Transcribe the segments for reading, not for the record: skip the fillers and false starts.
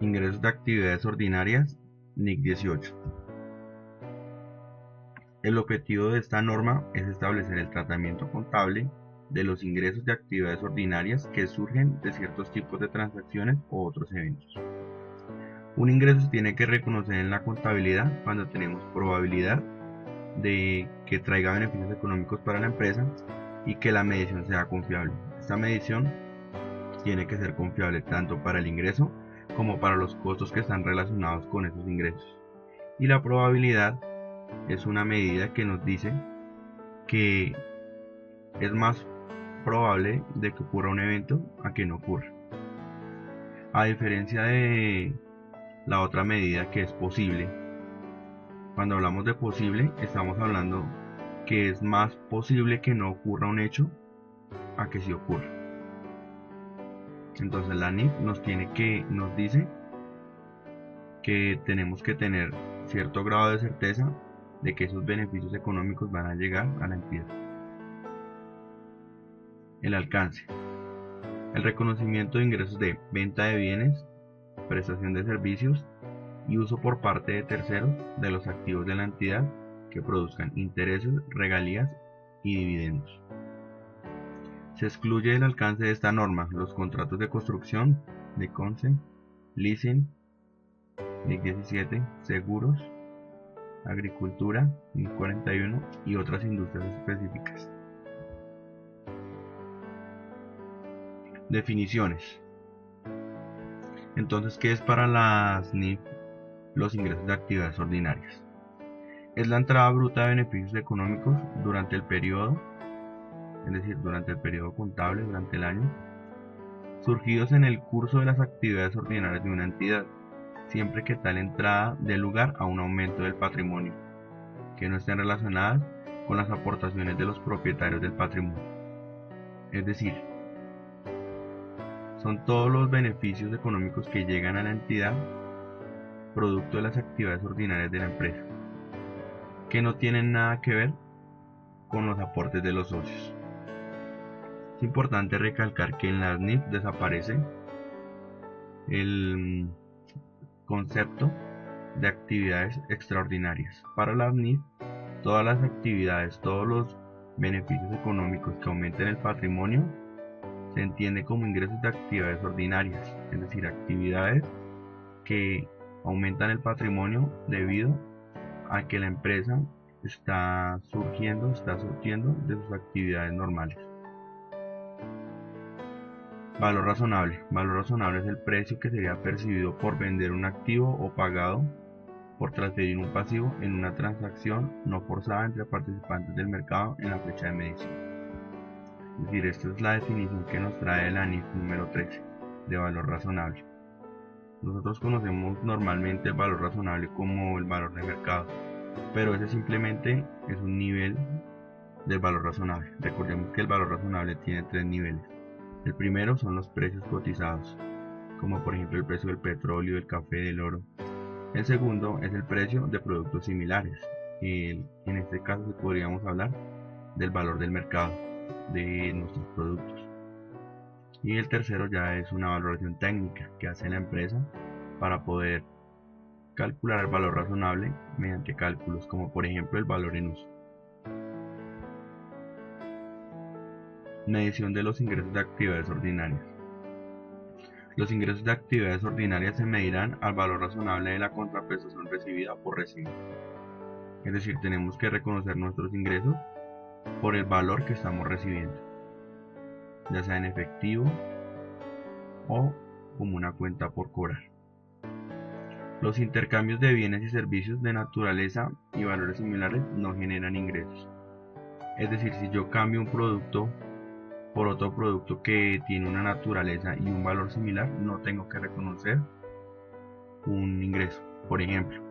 Ingresos de actividades ordinarias, NIC 18. El objetivo de esta norma es establecer el tratamiento contable de los ingresos de actividades ordinarias que surgen de ciertos tipos de transacciones o otros eventos. Un ingreso se tiene que reconocer en la contabilidad cuando tenemos probabilidad de que traiga beneficios económicos para la empresa y que la medición sea confiable. Esta medición tiene que ser confiable tanto para el ingreso como para los costos que están relacionados con esos ingresos. Y la probabilidad es una medida que nos dice que es más probable de que ocurra un evento a que no ocurra. A diferencia de la otra medida que es posible, cuando hablamos de posible estamos hablando que es más posible que no ocurra un hecho a que sí ocurra. Entonces la NIF nos dice que tenemos que tener cierto grado de certeza de que esos beneficios económicos van a llegar a la entidad. El alcance. El reconocimiento de ingresos de venta de bienes, prestación de servicios y uso por parte de terceros de los activos de la entidad que produzcan intereses, regalías y dividendos. Se excluye del alcance de esta norma los contratos de construcción, de conce, leasing, NIC 17, seguros, agricultura, NIC 41 y otras industrias específicas. Definiciones. Entonces, ¿qué es para las NIF los ingresos de actividades ordinarias? Es la entrada bruta de beneficios económicos durante el periodo, es decir, durante el periodo contable, durante el año, surgidos en el curso de las actividades ordinarias de una entidad, siempre que tal entrada dé lugar a un aumento del patrimonio, que no estén relacionadas con las aportaciones de los propietarios del patrimonio. Es decir, son todos los beneficios económicos que llegan a la entidad producto de las actividades ordinarias de la empresa, que no tienen nada que ver con los aportes de los socios. Es importante recalcar que en las NIF desaparece el concepto de actividades extraordinarias. Para las NIF, todas las actividades, todos los beneficios económicos que aumenten el patrimonio se entiende como ingresos de actividades ordinarias, es decir, actividades que aumentan el patrimonio debido a que la empresa está surgiendo de sus actividades normales. Valor razonable. Valor razonable es el precio que sería percibido por vender un activo o pagado por transferir un pasivo en una transacción no forzada entre participantes del mercado en la fecha de medición. Es decir, esta es la definición que nos trae la NIF número 13 de valor razonable. Nosotros conocemos normalmente el valor razonable como el valor de mercado, pero ese simplemente es un nivel del valor razonable. Recordemos que el valor razonable tiene tres niveles. El primero son los precios cotizados, como por ejemplo el precio del petróleo, del café, del oro. El segundo es el precio de productos similares. En este caso podríamos hablar del valor del mercado de nuestros productos. Y el tercero ya es una valoración técnica que hace la empresa para poder calcular el valor razonable mediante cálculos como por ejemplo el valor en uso. Medición de los ingresos de actividades ordinarias. Los ingresos de actividades ordinarias se medirán al valor razonable de la contraprestación recibida por recibir. Es decir, tenemos que reconocer nuestros ingresos por el valor que estamos recibiendo, ya sea en efectivo o como una cuenta por cobrar. Los intercambios de bienes y servicios de naturaleza y valores similares no generan ingresos. Es decir, si yo cambio un producto por otro producto que tiene una naturaleza y un valor similar, no tengo que reconocer un ingreso. Por ejemplo,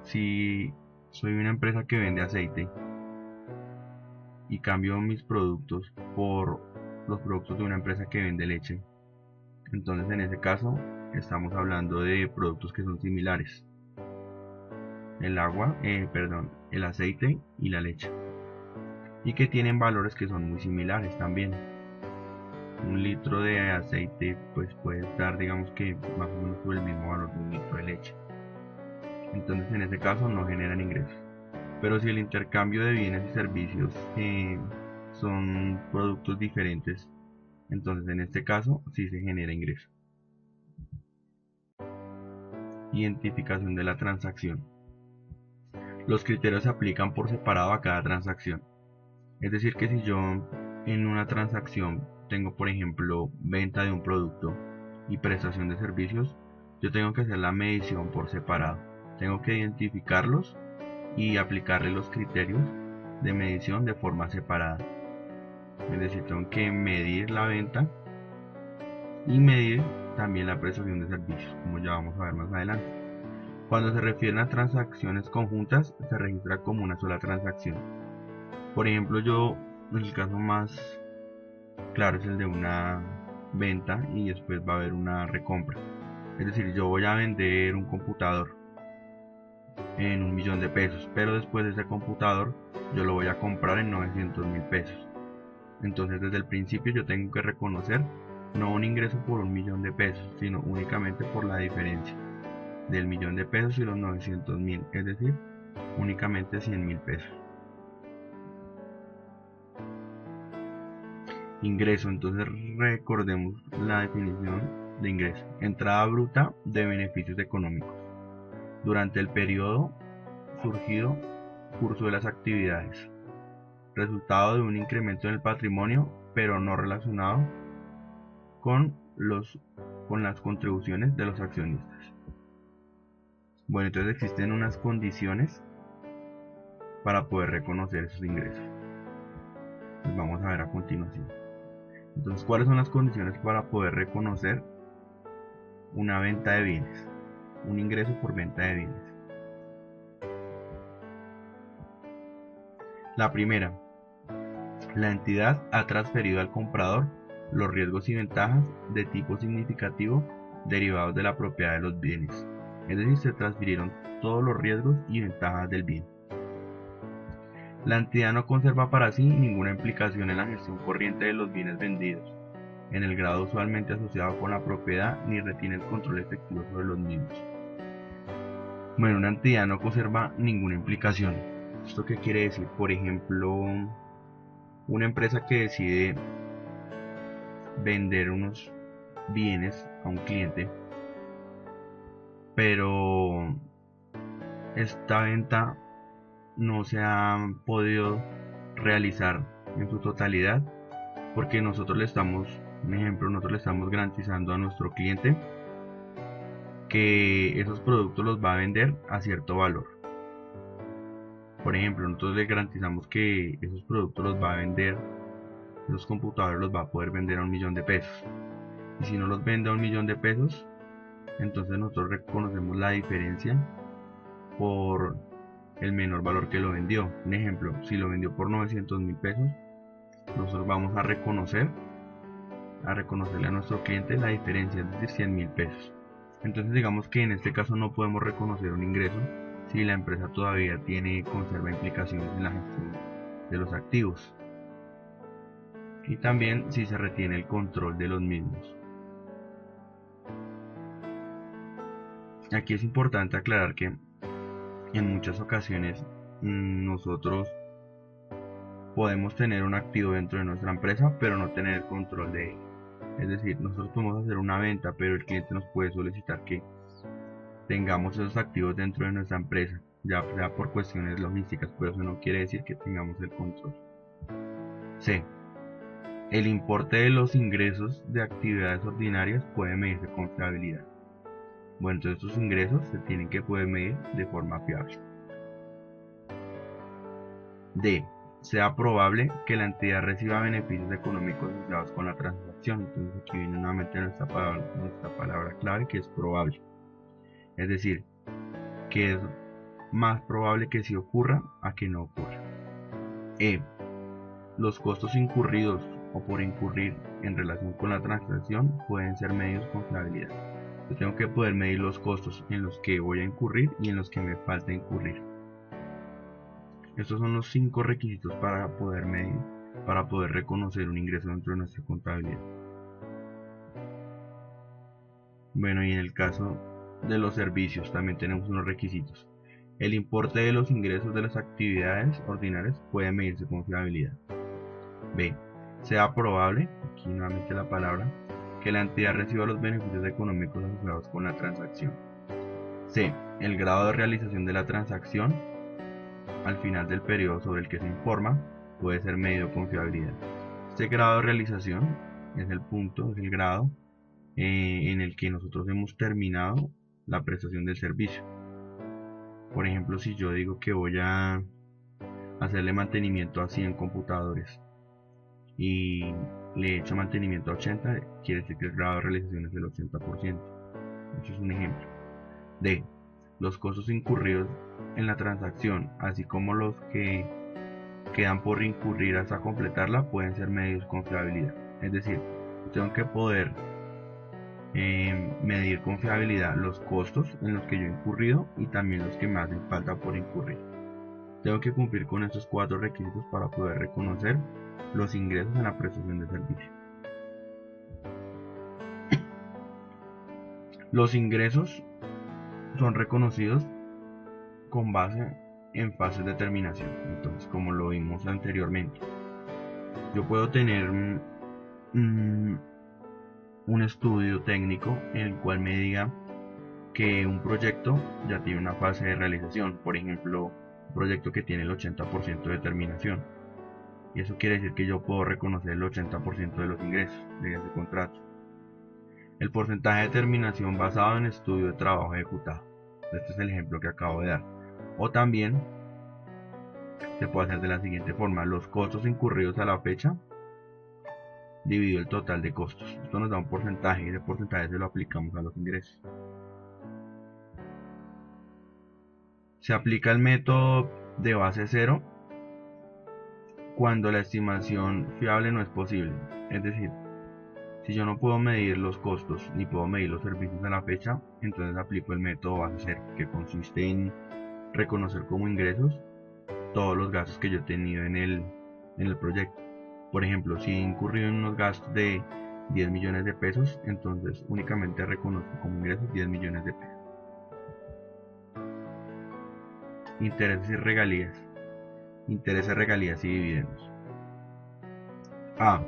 si soy una empresa que vende aceite y cambio mis productos por los productos de una empresa que vende leche, entonces en ese caso estamos hablando de productos que son similares: el aceite y la leche, y que tienen valores que son muy similares también. un litro de aceite pues puede estar, digamos que más o menos por el mismo valor de un litro de leche. Entonces en ese caso no generan ingresos. Pero si el intercambio de bienes y servicios son productos diferentes, entonces en este caso sí se genera ingreso. Identificación de la transacción. Los criterios se aplican por separado a cada transacción. Es decir, que si yo en una transacción tengo, por ejemplo, venta de un producto y prestación de servicios, yo tengo que hacer la medición por separado. Tengo que identificarlos y aplicarle los criterios de medición de forma separada. Es decir, tengo que medir la venta y medir también la prestación de servicios, como ya vamos a ver más adelante. Cuando se refieren a transacciones conjuntas, se registra como una sola transacción. Por ejemplo, el caso más claro es el de una venta y después va a haber una recompra. Es decir, yo voy a vender un computador en 1.000.000 de pesos, pero después de ese computador yo lo voy a comprar en 900.000 pesos. Entonces desde el principio yo tengo que reconocer no un ingreso por 1.000.000 de pesos, sino únicamente por la diferencia del 1.000.000 de pesos y los 900.000, es decir, únicamente 100.000 pesos. Ingreso, entonces recordemos la definición de ingreso: entrada bruta de beneficios económicos durante el periodo surgido curso de las actividades, resultado de un incremento en el patrimonio pero no relacionado con las contribuciones de los accionistas. Bueno, entonces existen unas condiciones para poder reconocer esos ingresos. Los vamos a ver a continuación. Entonces, ¿cuáles son las condiciones para poder reconocer una venta de bienes? Un ingreso por venta de bienes. La primera, la entidad ha transferido al comprador los riesgos y ventajas de tipo significativo derivados de la propiedad de los bienes. Es decir, se transfirieron todos los riesgos y ventajas del bien. La entidad no conserva para sí ninguna implicación en la gestión corriente de los bienes vendidos, en el grado usualmente asociado con la propiedad, ni retiene el control efectivo sobre los mismos. Bueno, una entidad no conserva ninguna implicación. ¿Esto qué quiere decir? Por ejemplo, una empresa que decide vender unos bienes a un cliente, pero esta venta no se ha podido realizar en su totalidad porque nosotros le estamos garantizando a nuestro cliente que esos productos los va a vender a cierto valor. Por ejemplo, nosotros le garantizamos que esos productos los va a vender, los computadores los va a poder vender a 1.000.000 de pesos. Y si no los vende a 1.000.000 de pesos, entonces nosotros reconocemos la diferencia por el menor valor que lo vendió. Un ejemplo, si lo vendió por 900.000 pesos, nosotros vamos a reconocerle a nuestro cliente la diferencia, es decir, 100.000 pesos. Entonces digamos que en este caso no podemos reconocer un ingreso si la empresa todavía conserva implicaciones en la gestión de los activos y también si se retiene el control de los mismos. Aquí es importante aclarar que en muchas ocasiones nosotros podemos tener un activo dentro de nuestra empresa pero no tener el control de él. Es decir, nosotros podemos hacer una venta pero el cliente nos puede solicitar que tengamos esos activos dentro de nuestra empresa, ya sea por cuestiones logísticas, pero eso no quiere decir que tengamos el control. C. El importe de los ingresos de actividades ordinarias puede medirse con fiabilidad. Bueno, entonces estos ingresos se tienen que poder medir de forma fiable. D. Sea probable que la entidad reciba beneficios económicos asociados con la transacción. Entonces aquí viene nuevamente nuestra palabra clave, que es probable. Es decir, que es más probable que sí ocurra a que no ocurra. E. Los costos incurridos o por incurrir en relación con la transacción pueden ser medidos con fiabilidad. Yo tengo que poder medir los costos en los que voy a incurrir y en los que me falta incurrir. Estos son los 5 requisitos para poder medir, para poder reconocer un ingreso dentro de nuestra contabilidad. Bueno, y en el caso de los servicios también tenemos unos requisitos. El importe de los ingresos de las actividades ordinarias puede medirse con fiabilidad. B. Sea probable, aquí nuevamente la palabra, que la entidad reciba los beneficios económicos asociados con la transacción. C. El grado de realización de la transacción al final del periodo sobre el que se informa puede ser medido con fiabilidad. Este grado de realización es el punto, es el grado en el que nosotros hemos terminado la prestación del servicio. Por ejemplo, si yo digo que voy a hacerle mantenimiento a 100 computadores y le he hecho mantenimiento a 80, quiere decir que el grado de realización es del 80%. Eso es un ejemplo. D. Los costos incurridos en la transacción, así como los que quedan por incurrir hasta completarla, pueden ser medidos con fiabilidad. Es decir, tengo que poder medir con fiabilidad los costos en los que yo he incurrido y también los que me hacen falta por incurrir. Tengo que cumplir con estos 4 requisitos para poder reconocer los ingresos en la prestación de servicio. Los ingresos son reconocidos con base en fases de terminación. Entonces, como lo vimos anteriormente, yo puedo tener un estudio técnico en el cual me diga que un proyecto ya tiene una fase de realización, por ejemplo, un proyecto que tiene el 80% de terminación. Y eso quiere decir que yo puedo reconocer el 80% de los ingresos de ese contrato. El porcentaje de terminación basado en estudio de trabajo ejecutado. Este es el ejemplo que acabo de dar. O también se puede hacer de la siguiente forma: los costos incurridos a la fecha dividido el total de costos. Esto nos da un porcentaje y ese porcentaje se lo aplicamos a los ingresos. Se aplica el método de base cero cuando la estimación fiable no es posible. Es decir, si yo no puedo medir los costos ni puedo medir los servicios a la fecha, entonces aplico el método base cero, que consiste en reconocer como ingresos todos los gastos que yo he tenido en el proyecto. Por ejemplo, si he incurrido en unos gastos de 10 millones de pesos, entonces únicamente reconozco como ingresos 10 millones de pesos. Intereses y regalías. Intereses, regalías y dividendos. A.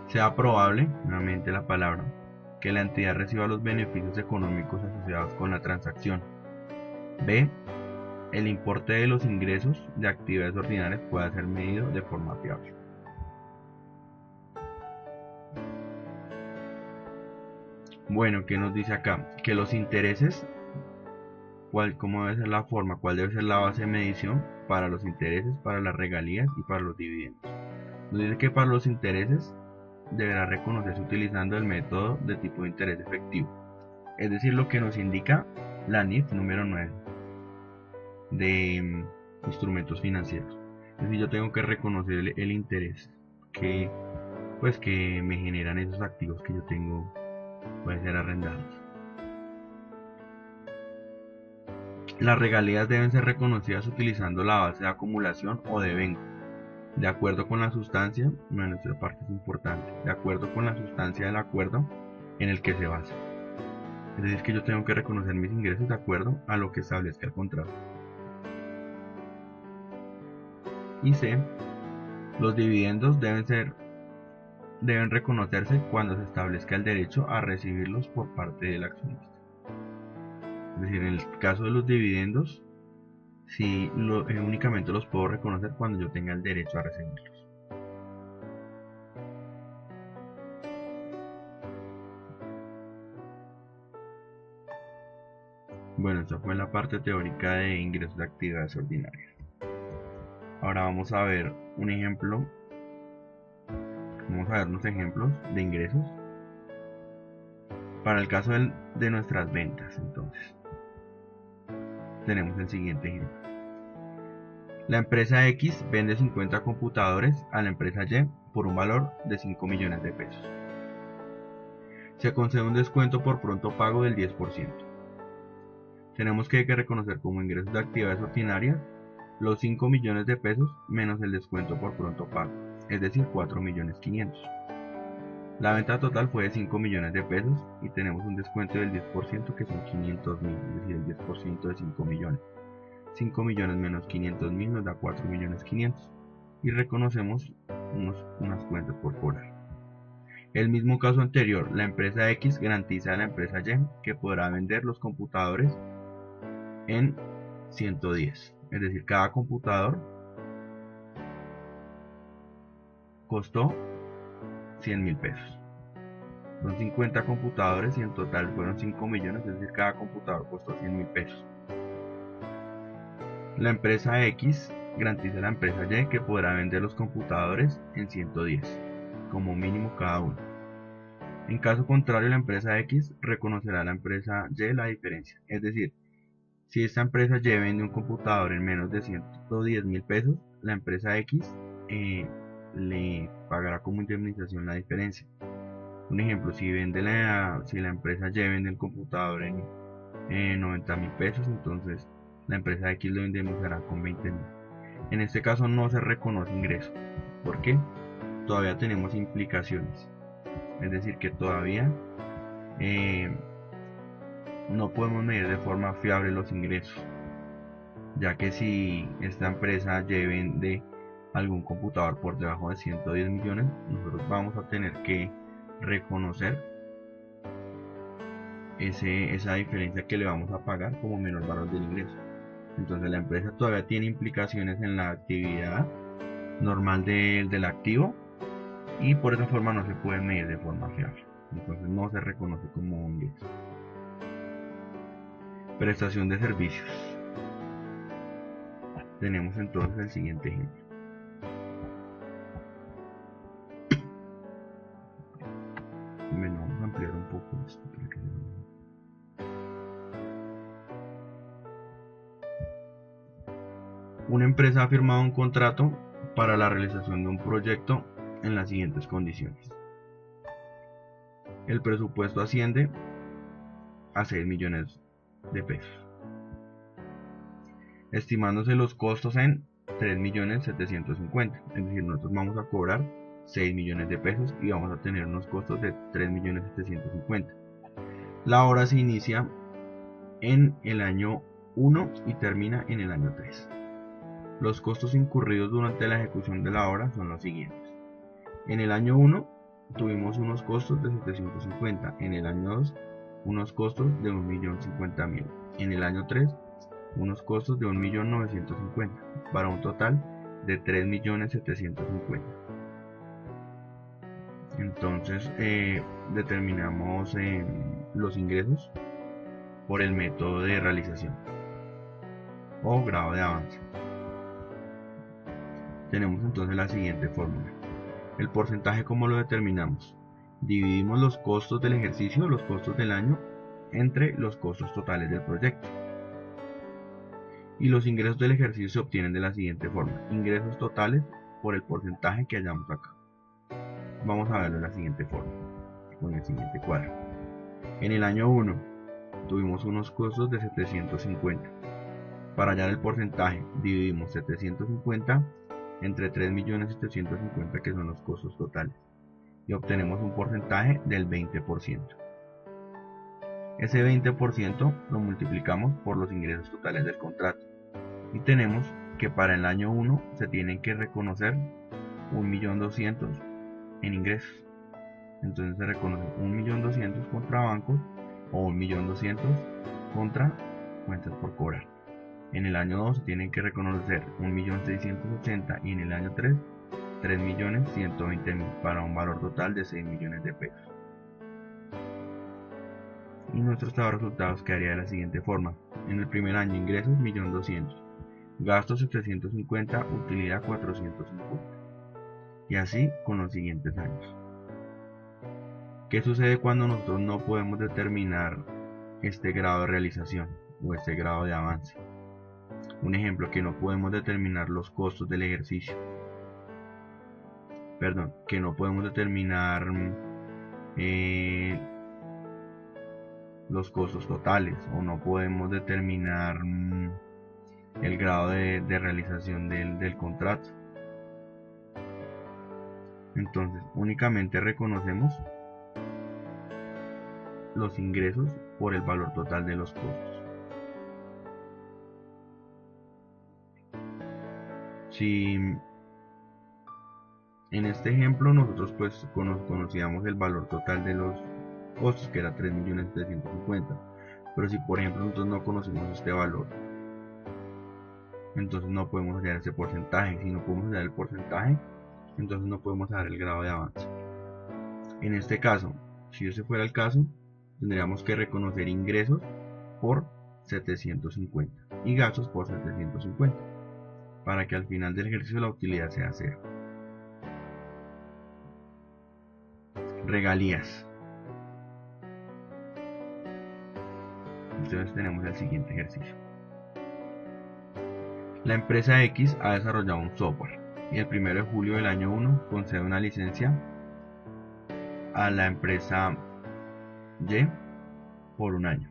Sea probable, nuevamente la palabra, que la entidad reciba los beneficios económicos asociados con la transacción. B. El importe de los ingresos de actividades ordinarias pueda ser medido de forma fiable. Bueno, ¿qué nos dice acá? Que los intereses, ¿cómo debe ser la forma? ¿Cuál debe ser la base de medición para los intereses, para las regalías y para los dividendos? Nos dice que para los intereses deberá reconocerse utilizando el método de tipo de interés efectivo, es decir, lo que nos indica la NIF número 9 de instrumentos financieros. Es decir, yo tengo que reconocer el interés que me generan esos activos que yo tengo, pueden ser arrendados. Las regalías deben ser reconocidas utilizando la base de acumulación o de vengo, de acuerdo con la sustancia. Bueno, esta parte es importante, de acuerdo con la sustancia del acuerdo en el que se basa. Es decir, que yo tengo que reconocer mis ingresos de acuerdo a lo que establezca el contrato. Y C. Los dividendos deben reconocerse cuando se establezca el derecho a recibirlos por parte del accionista. Es decir, en el caso de los dividendos, únicamente los puedo reconocer cuando yo tenga el derecho a recibirlos. Bueno, esta fue la parte teórica de ingresos de actividades ordinarias. Ahora vamos a ver un ejemplo. Vamos a ver unos ejemplos de ingresos para el caso de nuestras ventas. Entonces, tenemos el siguiente ejemplo. La empresa X vende 50 computadores a la empresa Y por un valor de 5 millones de pesos. Se concede un descuento por pronto pago del 10%. Tenemos que reconocer como ingresos de actividades ordinarias los 5 millones de pesos menos el descuento por pronto pago, es decir, 4 millones 500. La venta total fue de 5 millones de pesos y tenemos un descuento del 10% que son 500.000, es decir, el 10% de 5 millones. 5 millones menos 500.000 nos da 4 millones 500 y reconocemos unas cuentas por cobrar. El mismo caso anterior, la empresa X garantiza a la empresa Y que podrá vender los computadores en 110, es decir, cada computador costó 100.000 pesos. Son 50 computadores y en total fueron 5 millones, es decir, cada computador costó 100.000 pesos. La empresa X garantiza a la empresa Y que podrá vender los computadores en 110, como mínimo cada uno. En caso contrario, la empresa X reconocerá a la empresa Y la diferencia. Es decir, si esta empresa Y vende un computador en menos de 110.000 pesos, la empresa X le pagará como indemnización la diferencia. Un ejemplo, si la empresa Y vende el computador en 90.000 pesos, entonces la empresa X lo indemnizará con 20.000. En este caso no se reconoce ingreso. ¿Por qué? Todavía tenemos implicaciones. Es decir, que todavía no podemos medir de forma fiable los ingresos, ya que si esta empresa Y vende algún computador por debajo de 110 millones, nosotros vamos a tener que reconocer esa diferencia que le vamos a pagar como menor valor del ingreso. Entonces la empresa todavía tiene implicaciones en la actividad normal del activo y por esa forma no se puede medir de forma fiable. Entonces no se reconoce como un ingreso. Prestación de servicios. Tenemos entonces el siguiente ejemplo. Bueno, vamos a ampliar un poco esto para que se vea. Una empresa ha firmado un contrato para la realización de un proyecto en las siguientes condiciones. El presupuesto asciende a 6 millones de pesos, estimándose los costos en 3.750.000. Es decir, nosotros vamos a cobrar 6 millones de pesos y vamos a tener unos costos de 3.750.000. La obra se inicia en el año 1 y termina en el año 3. Los costos incurridos durante la ejecución de la obra son los siguientes. En el año 1 tuvimos unos costos de 750, en el año 2 unos costos de 1.050.000, en el año 3 unos costos de 1.950.000, para un total de 3.750.000. Entonces determinamos los ingresos por el método de realización o grado de avance. Tenemos entonces la siguiente fórmula. El porcentaje, ¿cómo lo determinamos? Dividimos los costos del ejercicio, los costos del año, entre los costos totales del proyecto. Y los ingresos del ejercicio se obtienen de la siguiente forma. Ingresos totales por el porcentaje que hallamos acá. Vamos a verlo de la siguiente forma, con el siguiente cuadro. En el año 1 tuvimos unos costos de 750. Para hallar el porcentaje, dividimos 750 entre 3.750.000, que son los costos totales, y obtenemos un porcentaje del 20%. Ese 20% lo multiplicamos por los ingresos totales del contrato y tenemos que para el año 1 se tienen que reconocer 1.200.000 en ingresos. Entonces se reconoce 1.200.000 contra bancos o 1.200.000 contra cuentas por cobrar. En el año 2 se tienen que reconocer 1.680.000 y en el año 3 3.120.000 para un valor total de 6 millones de pesos. Y nuestro estado de resultados quedaría de la siguiente forma. En el primer año ingresos 1.200.000, gastos 750, utilidad 450. Y así con los siguientes años. ¿Qué sucede cuando nosotros no podemos determinar este grado de realización o este grado de avance? Un ejemplo, que no podemos determinar los costos del ejercicio. Perdón, que no podemos determinar los costos totales o no podemos determinar el grado de realización del contrato. Entonces únicamente reconocemos los ingresos por el valor total de los costos. Si en este ejemplo nosotros pues conocíamos el valor total de los costos, que era 3.750.000, pero si por ejemplo nosotros no conocemos este valor, entonces no podemos hallar ese porcentaje. Si no podemos hallar el porcentaje, entonces no podemos hallar el grado de avance. En este caso, si ese fuera el caso, tendríamos que reconocer ingresos por 750 y gastos por 750 para que al final del ejercicio la utilidad sea 0. Regalías. Entonces tenemos el siguiente ejercicio. La empresa X ha desarrollado un software y el 1 de julio del año 1 concede una licencia a la empresa Y por un año.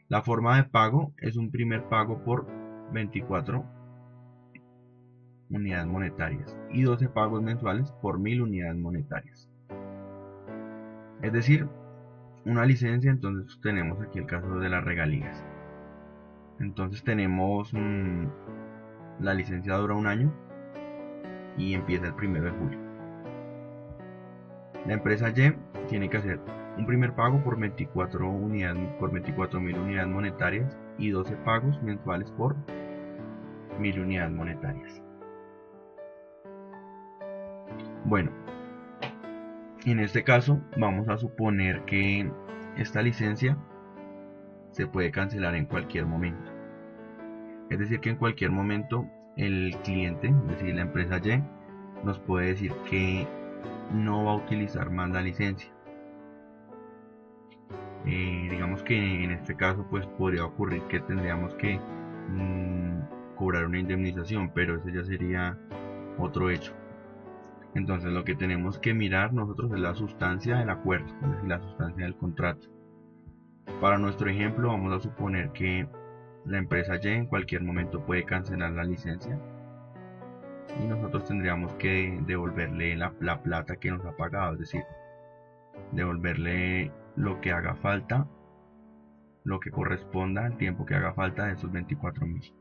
La forma de pago es un primer pago por 24 unidades monetarias y 12 pagos mensuales por 1000 unidades monetarias. Es decir, una licencia. Entonces tenemos aquí el caso de las regalías. Entonces tenemos la licencia dura un año y empieza el 1 de julio. La empresa Y tiene que hacer un primer pago por 24 unidades, por 24.000 unidades monetarias y 12 pagos mensuales por 1000 unidades monetarias. Bueno, en este caso vamos a suponer que esta licencia se puede cancelar en cualquier momento. Es decir, que en cualquier momento el cliente, es decir, la empresa Y, nos puede decir que no va a utilizar más la licencia. Digamos que en este caso pues podría ocurrir que tendríamos que cobrar una indemnización, pero ese ya sería otro hecho. Entonces lo que tenemos que mirar nosotros es la sustancia del acuerdo, es decir, la sustancia del contrato. Para nuestro ejemplo vamos a suponer que la empresa Y en cualquier momento puede cancelar la licencia y nosotros tendríamos que devolverle la plata que nos ha pagado, es decir, devolverle lo que haga falta, lo que corresponda al tiempo que haga falta de esos 24.000. Entonces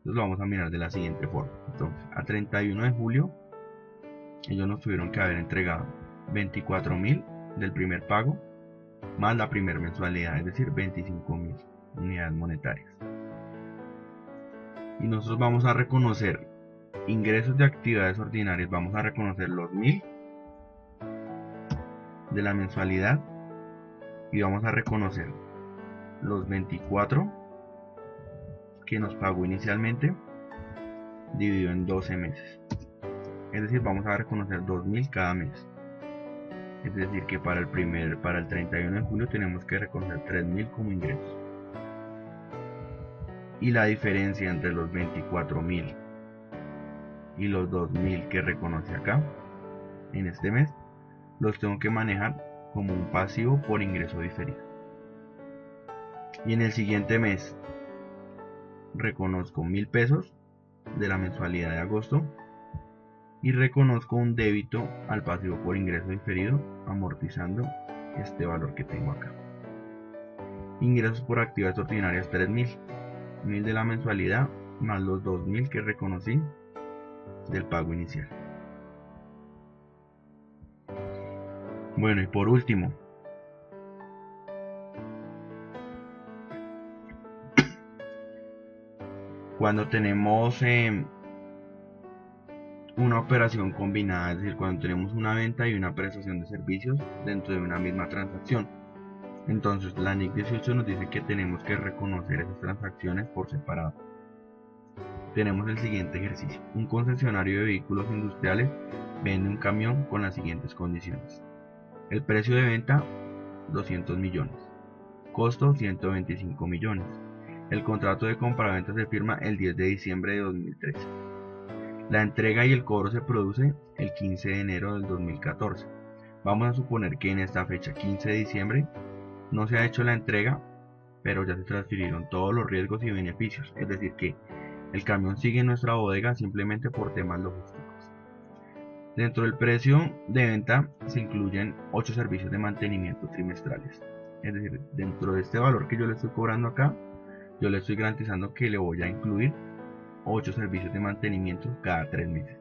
lo vamos a mirar de la siguiente forma. Entonces, a 31 de julio ellos nos tuvieron que haber entregado 24.000 del primer pago más la primera mensualidad, es decir, 25.000 unidades monetarias. Y nosotros vamos a reconocer ingresos de actividades ordinarias, vamos a reconocer los 1000 de la mensualidad y vamos a reconocer los 24 que nos pagó inicialmente dividido en 12 meses. Es decir, vamos a reconocer 2000 cada mes. Es decir, que para el 31 de julio tenemos que reconocer 3000 como ingresos. Y la diferencia entre los 24.000 y los 2000 que reconoce acá en este mes, los tengo que manejar como un pasivo por ingreso diferido. Y en el siguiente mes reconozco 1000 pesos de la mensualidad de agosto y reconozco un débito al pasivo por ingreso diferido, amortizando este valor que tengo acá. Ingresos por actividades ordinarias 3000, 1000 de la mensualidad más los 2000 que reconocí del pago inicial. Bueno, y por último, cuando tenemos una operación combinada, es decir, cuando tenemos una venta y una prestación de servicios dentro de una misma transacción, entonces la NIC 18 nos dice que tenemos que reconocer esas transacciones por separado. Tenemos el siguiente ejercicio. Un concesionario de vehículos industriales vende un camión con las siguientes condiciones. El precio de venta 200 millones, costo 125 millones. El contrato de compraventa se firma el 10 de diciembre de 2013. La entrega y el cobro se produce el 15 de enero del 2014. Vamos a suponer que en esta fecha, 15 de diciembre, no se ha hecho la entrega, pero ya se transfirieron todos los riesgos y beneficios. Es decir, que el camión sigue en nuestra bodega simplemente por temas logísticos. Dentro del precio de venta se incluyen 8 servicios de mantenimiento trimestrales. Es decir, dentro de este valor que yo le estoy cobrando acá, yo le estoy garantizando que le voy a incluir 8 servicios de mantenimiento cada 3 meses.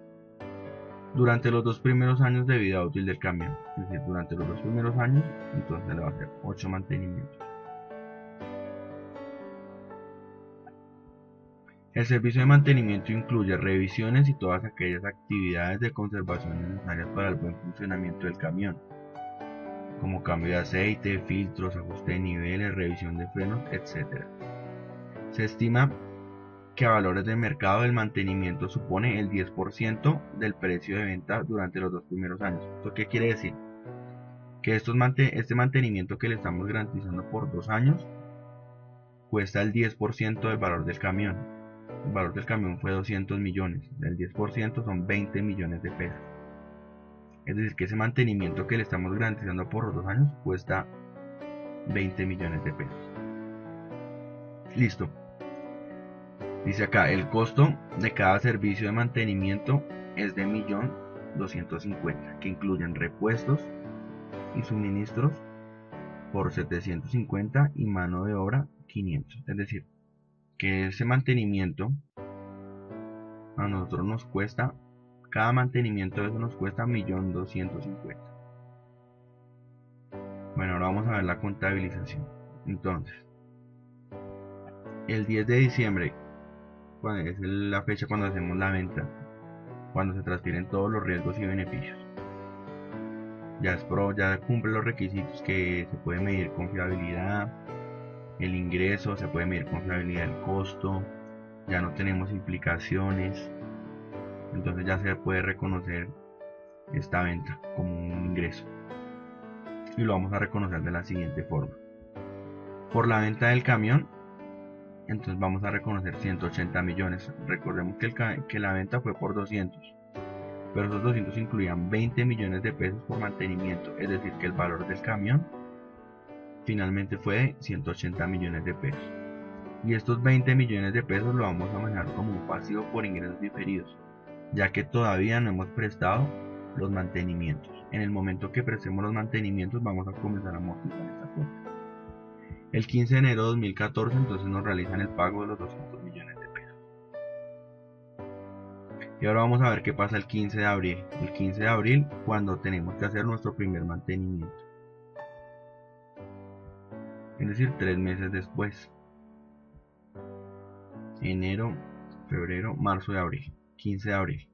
Durante los 2 primeros años de vida útil del camión, es decir, durante los 2 primeros años, entonces le va a hacer 8 mantenimientos. El servicio de mantenimiento incluye revisiones y todas aquellas actividades de conservación necesarias para el buen funcionamiento del camión, como cambio de aceite, filtros, ajuste de niveles, revisión de frenos, etc. Se estima que a valores de mercado el mantenimiento supone el 10% del precio de venta durante los 2 primeros años. ¿Esto qué quiere decir? Que este mantenimiento que le estamos garantizando por 2 años cuesta el 10% del valor del camión. El valor del camión fue 200 millones, el 10% son 20 millones de pesos. Es decir, que ese mantenimiento que le estamos garantizando por los 2 años cuesta 20 millones de pesos. Listo. Dice acá, el costo de cada servicio de mantenimiento es de 1.250.000, que incluyen repuestos y suministros por 750 y mano de obra 500. Es decir, que ese mantenimiento a nosotros nos cuesta, cada mantenimiento de eso nos cuesta 1.250.000. Bueno, ahora vamos a ver la contabilización. Entonces, el 10 de diciembre es la fecha cuando hacemos la venta, cuando se transfieren todos los riesgos y beneficios. Ya cumple los requisitos que se puede medir confiabilidad, el ingreso, se puede medir confiabilidad el costo, ya no tenemos implicaciones, entonces ya se puede reconocer esta venta como un ingreso. Y lo vamos a reconocer de la siguiente forma. Por la venta del camión, entonces vamos a reconocer 180 millones. Recordemos que la venta fue por 200, pero esos 200 incluían 20 millones de pesos por mantenimiento, es decir, que el valor del camión finalmente fue de 180 millones de pesos. Y estos 20 millones de pesos lo vamos a manejar como un pasivo por ingresos diferidos, ya que todavía no hemos prestado los mantenimientos. En el momento que prestemos los mantenimientos vamos a comenzar a amortizar esta cuenta. El 15 de enero de 2014 entonces nos realizan el pago de los 200 millones de pesos. Y ahora vamos a ver qué pasa el 15 de abril. El 15 de abril, cuando tenemos que hacer nuestro primer mantenimiento. Es decir, 3 meses después. Enero, febrero, marzo y abril. 15 de abril.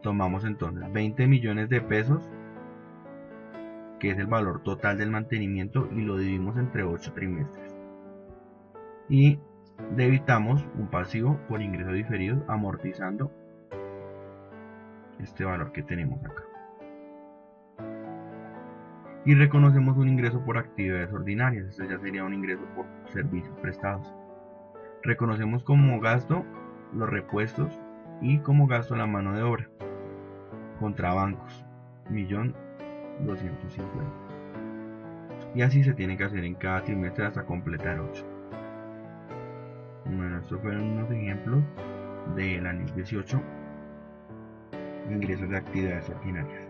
Tomamos entonces 20 millones de pesos, que es el valor total del mantenimiento, y lo dividimos entre 8 trimestres. Y debitamos un pasivo por ingresos diferidos amortizando este valor que tenemos acá. Y reconocemos un ingreso por actividades ordinarias. Este ya sería un ingreso por servicios prestados. Reconocemos como gasto los repuestos y como gasto la mano de obra contra bancos, 1.250.000. Y así se tiene que hacer en cada trimestre hasta completar 8. Bueno, estos fueron unos ejemplos del anexo 18, ingresos de actividades ordinarias.